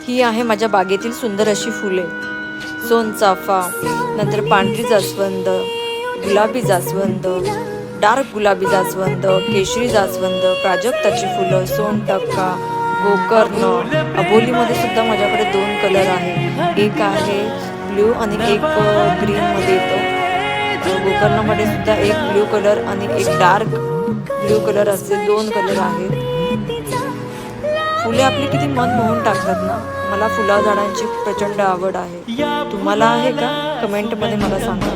ही आहे माझ्या बागेतील सुंदर अशी फुले. सोनचाफा, नंतर पांढरी जास्वंद, गुलाबी जास्वंद, डार्क गुलाबी जास्वंद, केशरी जास्वंद, प्राजक्ताची फुलं, सोनटक्का, गोकर्ण. अबोलीमध्ये सुद्धा माझ्याकडे 2 कलर आहे. एक आहे ब्ल्यू आणि एक ग्रीनमध्ये येतो. गोकर्णमध्ये सुद्धा एक ब्ल्यू कलर आणि एक डार्क ब्ल्यू कलर असे 2 कलर आहेत. फुले आपली किती मन मोहून टाकतात ना. मला फुला झाडांची प्रचंड आवड आहे. तुम्हाला आहे का? कमेंटमध्ये मला सांगा.